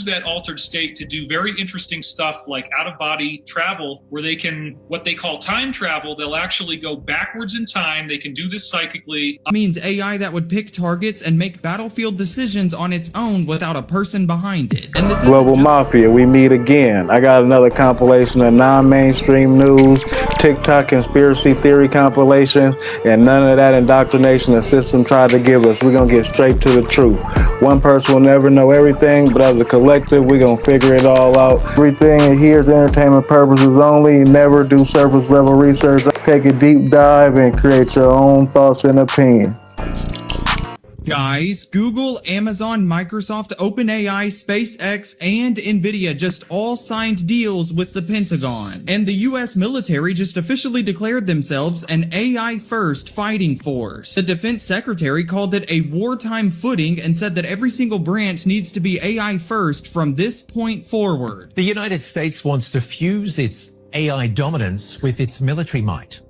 that altered state to do very interesting stuff like out-of-body travel, where they can, what they call time travel, they'll actually go backwards in time. They can do this psychically. Means AI that would pick targets and make battlefield decisions on its own without a person behind it. And this Global Mafia, we meet again. I got another compilation of non-mainstream news, TikTok conspiracy theory compilations, and none of that indoctrination the system tried to give us. We're gonna get straight to the truth. One person will never know everything, but as a collective, we're gonna figure it all out. Everything here is entertainment purposes only. Never do surface level research. Take a deep dive and create your own thoughts and opinion. Guys, Google, Amazon, Microsoft, OpenAI, SpaceX, and Nvidia just all signed deals with the Pentagon. And the US military just officially declared themselves an AI-first fighting force. The defense secretary called it a wartime footing and said that every single branch needs to be AI-first from this point forward. The United States wants to fuse its AI dominance with its military might.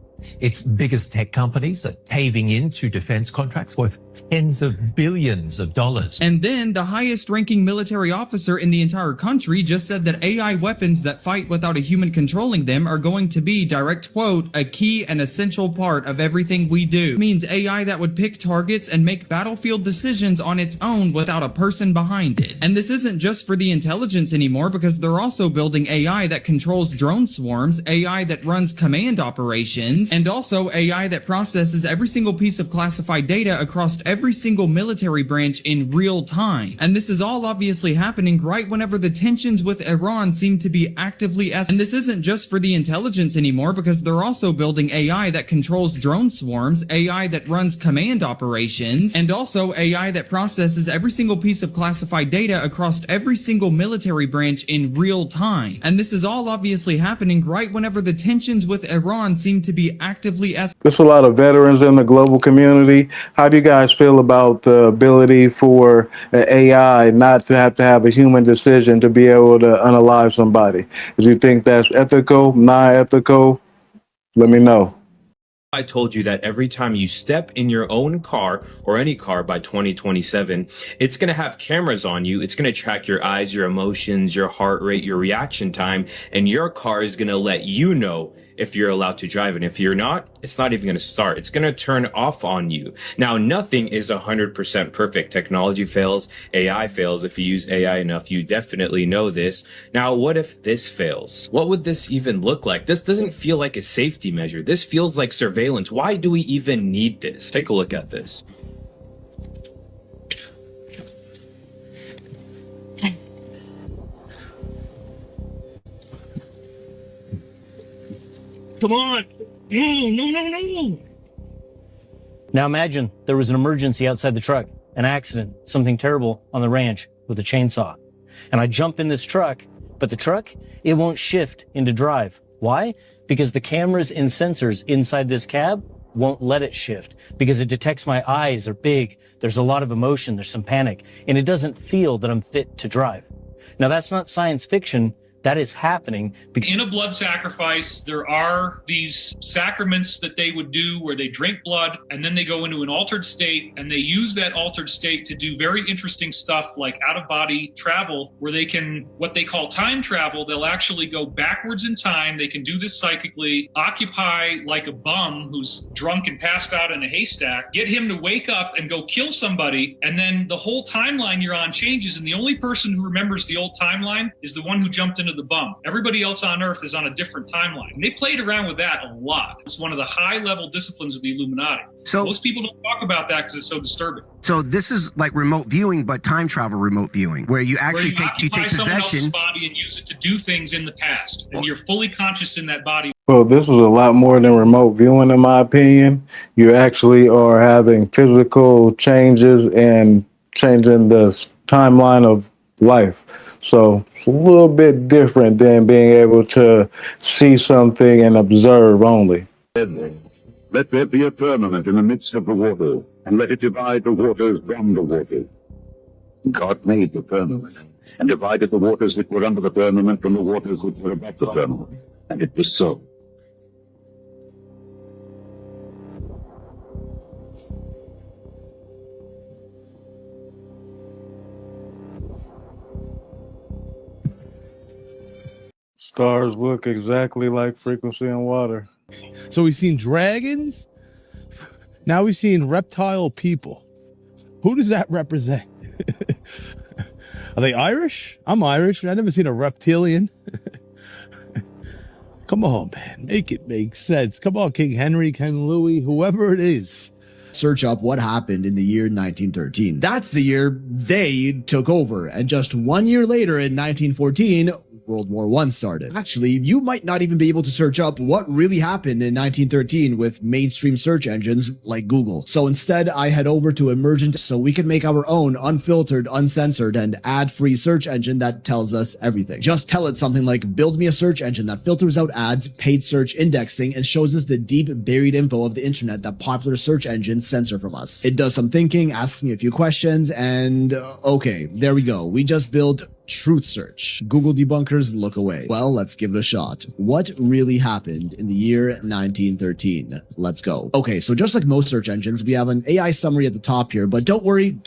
Its biggest tech companies are caving into defense contracts worth tens of billions of dollars. And then the highest ranking military officer in the entire country just said that AI weapons that fight without a human controlling them are going to be, direct quote, a key and essential part of everything we do. It means AI that would pick targets and make battlefield decisions on its own without a person behind it. And this isn't just for the intelligence anymore, because they're also building AI that controls drone swarms, AI that runs command operations, and also AI that processes every single piece of classified data across every single military branch in real time. And this is all obviously happening right whenever the tensions with Iran seem to be actively escalating. And this isn't just for the intelligence anymore, because they're also building AI that controls drone swarms, AI that runs command operations, and also AI that processes every single piece of classified data across every single military branch in real time. And this is all obviously happening right whenever the tensions with Iran seem to be actively escalating. There's a lot of veterans in the global community. How do you guys feel about the ability for an AI not to have a human decision to be able to unalive somebody? Do you think that's ethical, non-ethical? Let me know. I told you that every time you step in your own car or any car by 2027, it's going to have cameras on you. It's going to track your eyes, your emotions, your heart rate, your reaction time, and your car is going to let you know if you're allowed to drive. And if you're not, it's not even going to start. It's going to turn off on you. Now, nothing is 100% perfect. Technology fails. AI fails. If you use AI enough, you definitely know this. Now, what if this fails? What would this even look like? This doesn't feel like a safety measure. This feels like surveillance. Why do we even need this? Take a look at this. Come on. No. Now imagine there was an emergency outside the truck, an accident, something terrible on the ranch with a chainsaw. And I jump in this truck, but the truck, it won't shift into drive. Why? Because the cameras and sensors inside this cab won't let it shift, because it detects my eyes are big. There's a lot of emotion. There's some panic, and it doesn't feel that I'm fit to drive. Now that's not science fiction. That is happening. In a blood sacrifice, there are these sacraments that they would do where they drink blood and then they go into an altered state, and they use that altered state to do very interesting stuff like out-of-body travel, where they can, what they call time travel, they'll actually go backwards in time. They can do this psychically, occupy like a bum who's drunk and passed out in a haystack, get him to wake up and go kill somebody, and then the whole timeline you're on changes, and the only person who remembers the old timeline is the one who jumped into the bum. Everybody else on Earth is on a different timeline. And they played around with that a lot. It's one of the high-level disciplines of the Illuminati. So most people don't talk about that because it's so disturbing. So this is like remote viewing, but time travel remote viewing, where you actually take someone else's possession body and use it to do things in the past, and you're fully conscious in that body. Well, this is a lot more than remote viewing, in my opinion. You actually are having physical changes and changing the timeline of life. So it's a little bit different than being able to see something and observe only. Let there be a firmament in the midst of the water, and let it divide the waters from the waters. God made the firmament, and divided the waters which were under the firmament from the waters which were above the firmament. And it was so. Stars look exactly like frequency in water. So we've seen dragons. Now we've seen reptile people. Who does that represent? Are they Irish? I'm Irish. I've never seen a reptilian. Come on, man. Make it make sense. Come on, King Henry, King Louis, whoever it is. Search up what happened in the year 1913. That's the year they took over. And just 1 year later in 1914, World War I started. Actually, you might not even be able to search up what really happened in 1913 with mainstream search engines like Google. So instead, I head over to Emergent so we can make our own unfiltered, uncensored, and ad-free search engine that tells us everything. Just tell it something like, build me a search engine that filters out ads, paid search indexing, and shows us the deep buried info of the internet that popular search engines censor from us. It does some thinking, asks me a few questions, and okay, there we go. We just built Truth Search. Google debunkers, look away. Well, let's give it a shot. What really happened in the year 1913? Let's go. Okay, so just like most search engines, we have an AI summary at the top here, but don't worry.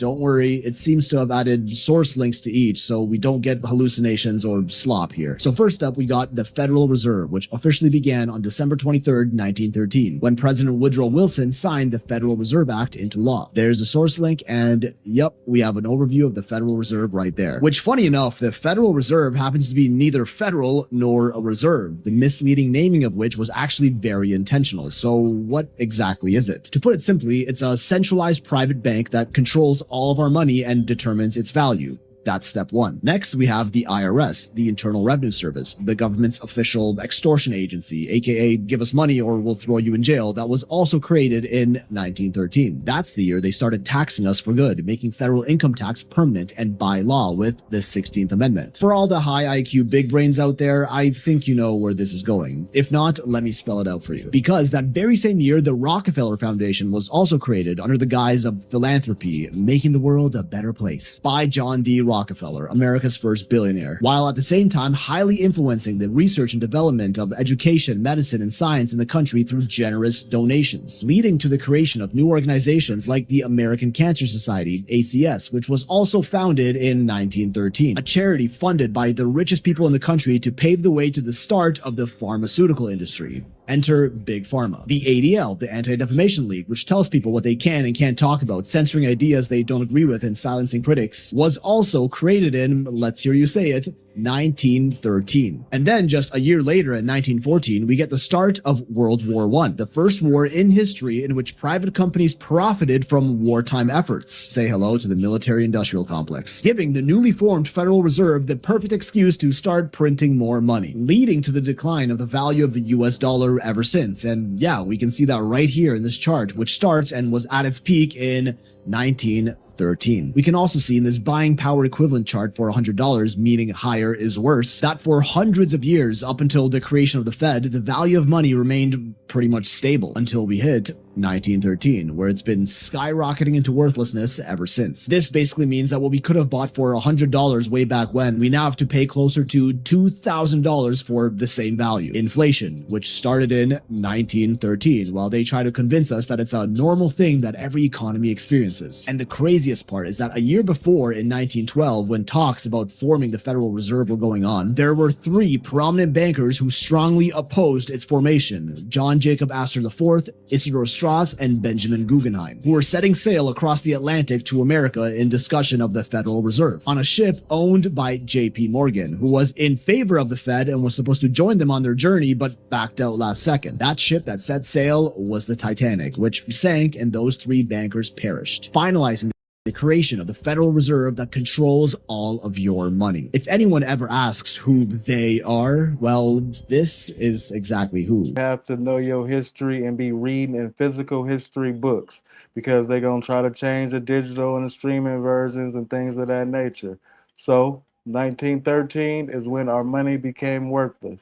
It seems to have added source links to each, so we don't get hallucinations or slop here. So first up, we got the Federal Reserve, which officially began on December 23rd, 1913, when President Woodrow Wilson signed the Federal Reserve Act into law. There's a source link, and yep, we have an overview of the Federal Reserve right there, which, funny enough, the Federal Reserve happens to be neither federal nor a reserve, the misleading naming of which was actually very intentional. So what exactly is it? To put it simply, it's a centralized private bank that controls all of our money and determines its value. That's step one. Next, we have the IRS, the Internal Revenue Service, the government's official extortion agency, aka give us money or we'll throw you in jail, that was also created in 1913. That's the year they started taxing us for good, making federal income tax permanent and by law with the 16th Amendment. For all the high IQ big brains out there, I think you know where this is going. If not, let me spell it out for you. Because that very same year, the Rockefeller Foundation was also created under the guise of philanthropy, making the world a better place, by John D. Rockefeller, America's first billionaire, while at the same time highly influencing the research and development of education, medicine, and science in the country through generous donations, leading to the creation of new organizations like the American Cancer Society, ACS, which was also founded in 1913, a charity funded by the richest people in the country to pave the way to the start of the pharmaceutical industry. Enter Big Pharma. The ADL, the Anti-Defamation League, which tells people what they can and can't talk about, censoring ideas they don't agree with and silencing critics, was also created in, let's hear you say it, 1913. And then just a year later in 1914, we get the start of World War I, the first war in history in which private companies profited from wartime efforts. Say hello to the military-industrial complex, giving the newly formed Federal Reserve the perfect excuse to start printing more money, leading to the decline of the value of the US dollar ever since. And yeah, we can see that right here in this chart, which starts and was at its peak in 1913. We can also see in this buying power equivalent chart for $100, meaning higher is worse, that for hundreds of years up until the creation of the Fed, the value of money remained pretty much stable until we hit 1913, where it's been skyrocketing into worthlessness ever since. This basically means that what we could have bought for $100 way back when, we now have to pay closer to $2,000 for the same value. Inflation, which started in 1913, while they try to convince us that it's a normal thing that every economy experiences. And the craziest part is that a year before, in 1912, when talks about forming the Federal Reserve were going on, there were three prominent bankers who strongly opposed its formation: John Jacob Astor IV, Isidore Strauss, and Benjamin Guggenheim, who were setting sail across the Atlantic to America in discussion of the Federal Reserve on a ship owned by J.P. Morgan, who was in favor of the Fed and was supposed to join them on their journey but backed out last second. That ship that set sail was the Titanic, which sank and those three bankers perished, finalizing the creation of the Federal Reserve that controls all of your money. If anyone ever asks who they are, well, this is exactly who. You have to know your history and be reading in physical history books, because they're going to try to change the digital and the streaming versions and things of that nature. So 1913 is when our money became worthless.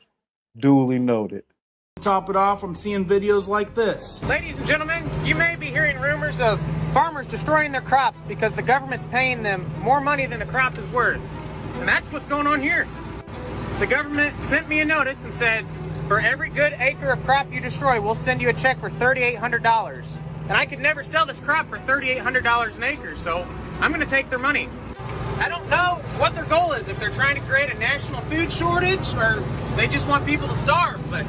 Duly noted. Top it off, I'm seeing videos like this. Ladies and gentlemen, you may be hearing rumors of farmers destroying their crops because the government's paying them more money than the crop is worth. And that's what's going on here. The government sent me a notice and said, for every good acre of crop you destroy, we'll send you a check for $3,800. And I could never sell this crop for $3,800 an acre, so I'm going to take their money. I don't know what their goal is, if they're trying to create a national food shortage or they just want people to starve, but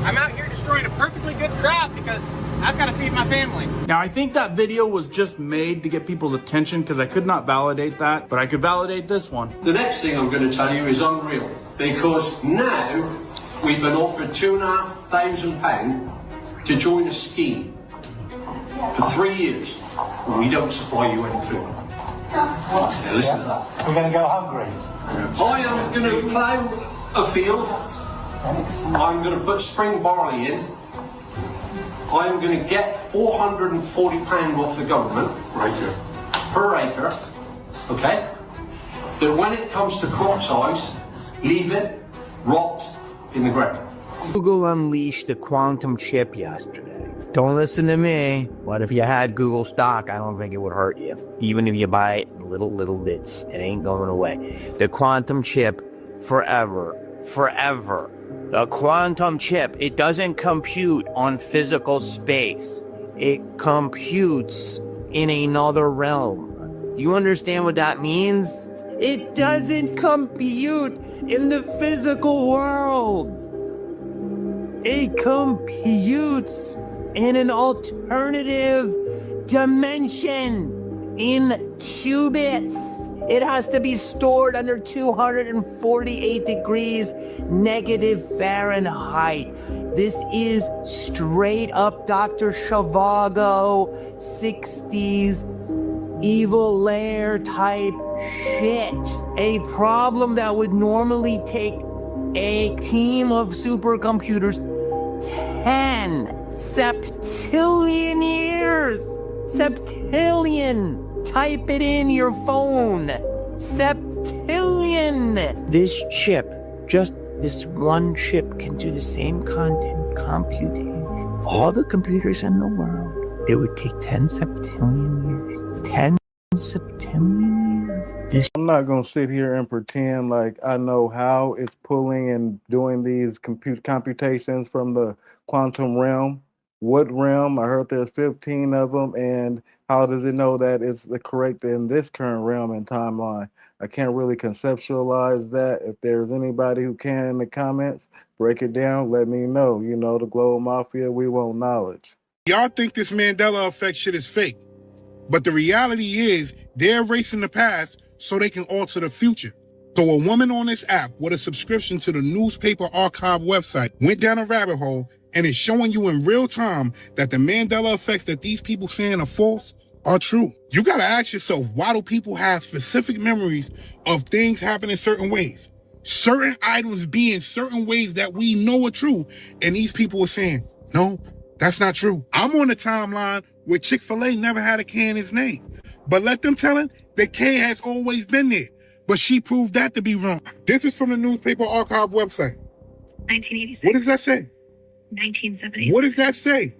I'm out here destroying a perfectly good crop because I've got to feed my family. Now, I think that video was just made to get people's attention because I could not validate that, but I could validate this one. The next thing I'm going to tell you is unreal, because now we've been offered £2,500 to join a scheme for 3 years. We don't supply you any food. Now listen to that. We're going to go hungry. I am going to plough a field. I'm going to put spring barley in. I'm going to get £440 off the government per acre, okay? That when it comes to crop size, leave it rot in the ground. Google unleashed the quantum chip yesterday. Don't listen to me. What if you had Google stock? I don't think it would hurt you. Even if you buy it in little bits, it ain't going away. The quantum chip, forever. The quantum chip, it doesn't compute on physical space. It computes in another realm. Do you understand what that means? It doesn't compute in the physical world. It computes in an alternative dimension in qubits. It has to be stored under 248 degrees negative Fahrenheit. This is straight up Dr. Zhivago 60s evil lair type shit. A problem that would normally take a team of supercomputers 10 septillion years. Septillion. Type it in your phone. Septillion. This chip, just this one chip, can do the same content computation. All the computers in the world, it would take 10 septillion years. 10 septillion years. I'm not going to sit here and pretend like I know how it's pulling and doing these computations from the quantum realm. What realm? I heard there's 15 of them, and how does it know that it's the correct in this current realm and timeline? I can't really conceptualize that. If there's anybody who can in the comments, break it down, let me know. You know, the Global Mafia, we want knowledge. Y'all think this Mandela effect shit is fake, but the reality is they're erasing the past so they can alter the future. So a woman on this app with a subscription to the newspaper archive website went down a rabbit hole and is showing you in real time that the Mandela effects that these people saying are false are true. You gotta ask yourself, why do people have specific memories of things happening certain ways? Certain items being certain ways that we know are true, and these people are saying, no, that's not true. I'm on the timeline where Chick-fil-A never had a K in its name. But let them tell it, the K has always been there. But she proved that to be wrong. This is from the newspaper archive website. 1986. What does that say? 1976. What does that say?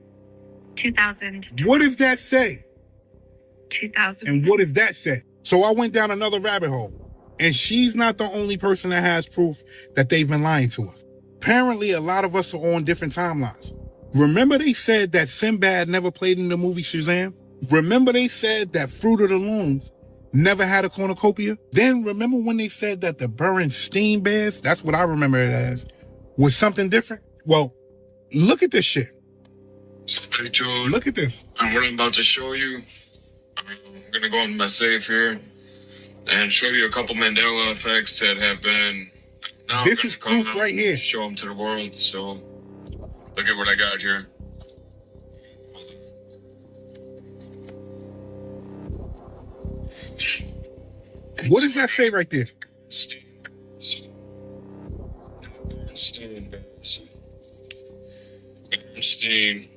2000. What does that say? 2000. And what does that say? So I went down another rabbit hole. And she's not the only person that has proof that they've been lying to us. Apparently, a lot of us are on different timelines. Remember they said that Sinbad never played in the movie Shazam? Remember they said that Fruit of the Looms never had a cornucopia? Then remember when they said that the Berenstein Bears, that's what I remember it as, was something different? Well, look at this shit. Hey, Joe. Look at this. And what I'm about to show you, I'm going to go in my safe here and show you a couple Mandela effects that have been... Now this is proof right here. Show them to the world. So look at what I got here. What does that say right there? Bernstein.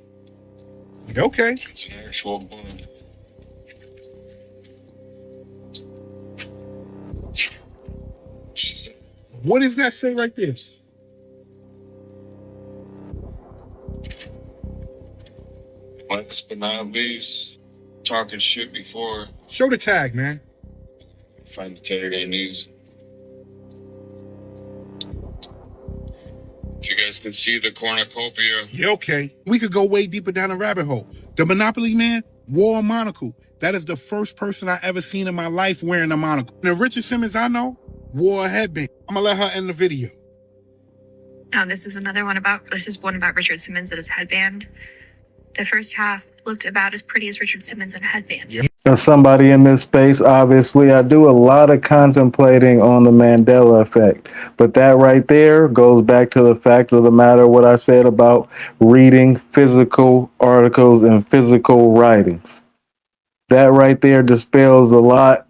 Okay. It's an actual bond. What does that say right there? Last but not least, talking shit before. Show the tag, man. Find the tag ain't easy. If you guys can see the cornucopia. Yeah, okay. We could go way deeper down the rabbit hole. The Monopoly man wore a monocle. That is the first person I ever seen in my life wearing a monocle. The Richard Simmons I know wore a headband. I'm gonna let her end the video. This is one about Richard Simmons and his headband. The first half looked about as pretty as Richard Simmons in a headband. As somebody in this space, obviously, I do a lot of contemplating on the Mandela effect. But that right there goes back to the fact of the matter, what I said about reading physical articles and physical writings. That right there dispels a lot,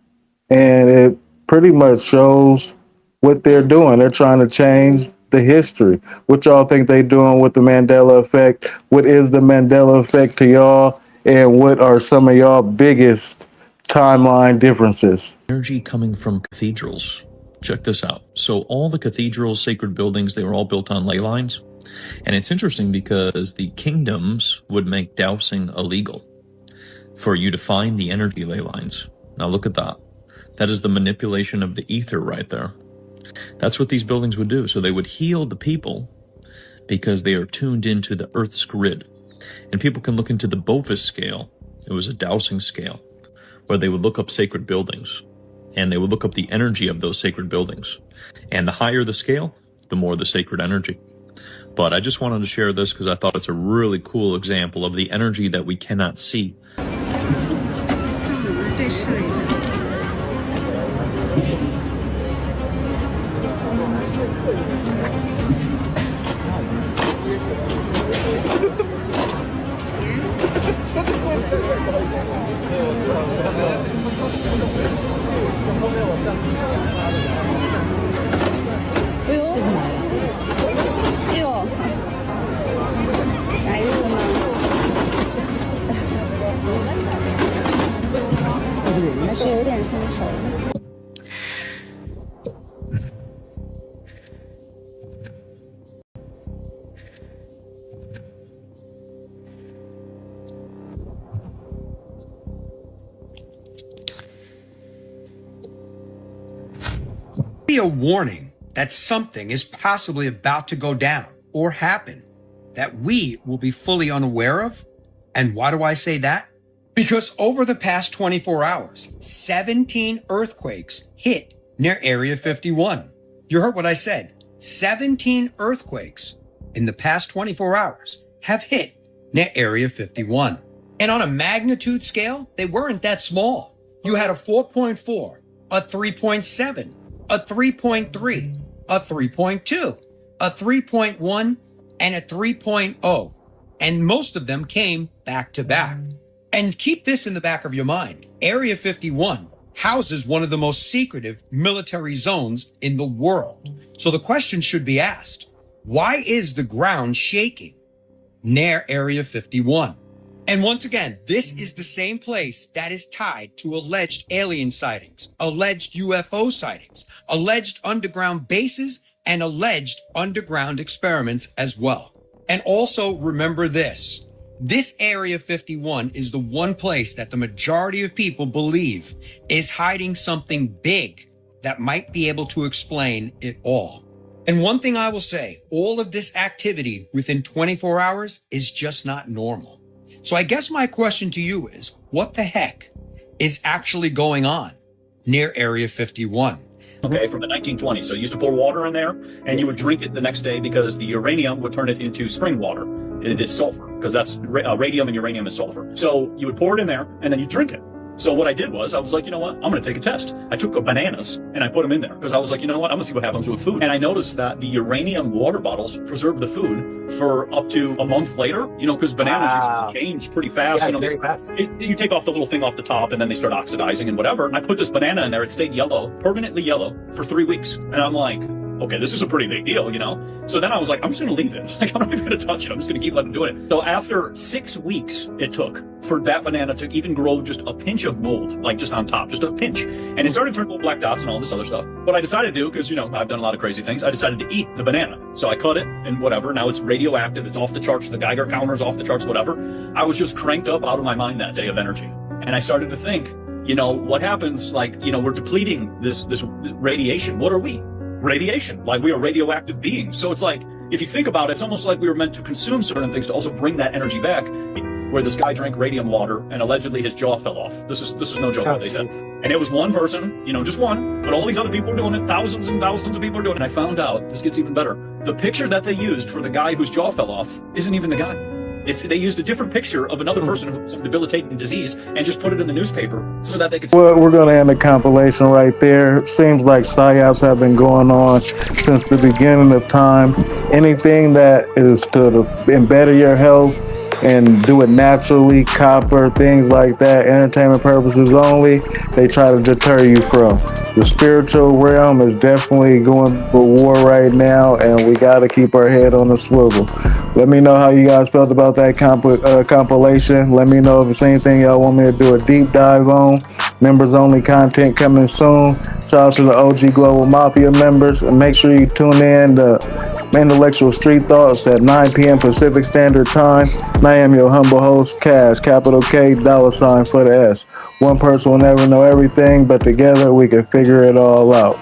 and it pretty much shows what they're doing. They're trying to change the history. What y'all think they doing with the Mandela effect? What is the Mandela effect to y'all? And what are some of y'all biggest timeline differences? Energy coming from cathedrals. Check this out. So all the cathedrals, sacred buildings, they were all built on ley lines. And it's interesting because the kingdoms would make dowsing illegal for you to find the energy ley lines. Now look at that. That is the manipulation of the ether right there. That's what these buildings would do. So they would heal the people because they are tuned into the Earth's grid. And people can look into the Bovis scale. It was a dowsing scale where they would look up sacred buildings and they would look up the energy of those sacred buildings. And the higher the scale, the more the sacred energy. But I just wanted to share this because I thought it's a really cool example of the energy that we cannot see. Be a warning that something is possibly about to go down or happen that we will be fully unaware of. And why do I say that? Because over the past 24 hours, 17 earthquakes hit near Area 51. You heard what I said. 17 earthquakes in the past 24 hours have hit near Area 51. And on a magnitude scale, they weren't that small. You had a 4.4, a 3.7, a 3.3, a 3.2, a 3.1, and a 3.0. And most of them came back to back. And keep this in the back of your mind. Area 51 houses one of the most secretive military zones in the world. So the question should be asked, why is the ground shaking near Area 51? And once again, this is the same place that is tied to alleged alien sightings, alleged UFO sightings, alleged underground bases, and alleged underground experiments as well. And also remember this. This Area 51 is the one place that the majority of people believe is hiding something big that might be able to explain it all. And one thing I will say, all of this activity within 24 hours is just not normal. So I guess my question to you is, what the heck is actually going on near Area 51? Okay, from the 1920s. So you used to pour water in there and you would drink it the next day because the uranium would turn it into spring water. It is sulfur because that's radium and uranium is sulfur. So you would pour it in there and then you drink it. So what I did was I was like, you know what? I'm going to take a test. I took bananas and I put them in there because I was like, you know what? I'm going to see what happens with food. And I noticed that the uranium water bottles preserve the food for up to a month later, you know, because bananas usually change pretty fast. Yeah, you know, very fast. You take off the little thing off the top and then they start oxidizing and whatever. I put this banana in there. It stayed yellow, permanently yellow for 3 weeks. And I'm like, okay, this is a pretty big deal, you know? So then I was like, I'm just going to leave it. Like, I'm not even going to touch it. I'm just going to keep letting it do it. So after 6 weeks it took for that banana to even grow just a pinch of mold, like just on top, just a pinch. And it started turning little black dots and all this other stuff. What I decided to do, because, you know, I've done a lot of crazy things, I decided to eat the banana. So I cut it and whatever. Now it's radioactive. It's off the charts. The Geiger counter's off the charts, whatever. I was just cranked up out of my mind that day of energy. And I started to think, you know, what happens, like, you know, we're depleting this radiation. What are we? Radiation, like we are radioactive beings. So it's like, if you think about it, it's almost like we were meant to consume certain things to also bring that energy back. where this guy drank radium water and allegedly his jaw fell off. This is no joke what they said. And it was one person, just one, but all these other people are doing it. Thousands and thousands of people are doing it. And I found out, this gets even better, the picture that they used for the guy whose jaw fell off isn't even the guy. They used a different picture of another person who had some debilitating disease and just put it in the newspaper so that they could... Well, we're going to end the compilation right there. Seems like PSYOPs have been going on since the beginning of time. Anything that is to embetter your health and do it naturally, copper, things like that, entertainment purposes only, they try to deter you from. The spiritual realm is definitely going for war right now, and we got to keep our head on the swivel. Let me know how you guys felt about that compilation. Let me know if there's anything y'all want me to do a deep dive on. Members only content coming soon. Shout out to the OG Global Mafia members, and make sure you tune in to Intellectual Street Thoughts at 9 p.m. Pacific Standard Time. And I am your humble host, Cash, capital K, $ for the S. One person will never know everything, but together we can figure it all out.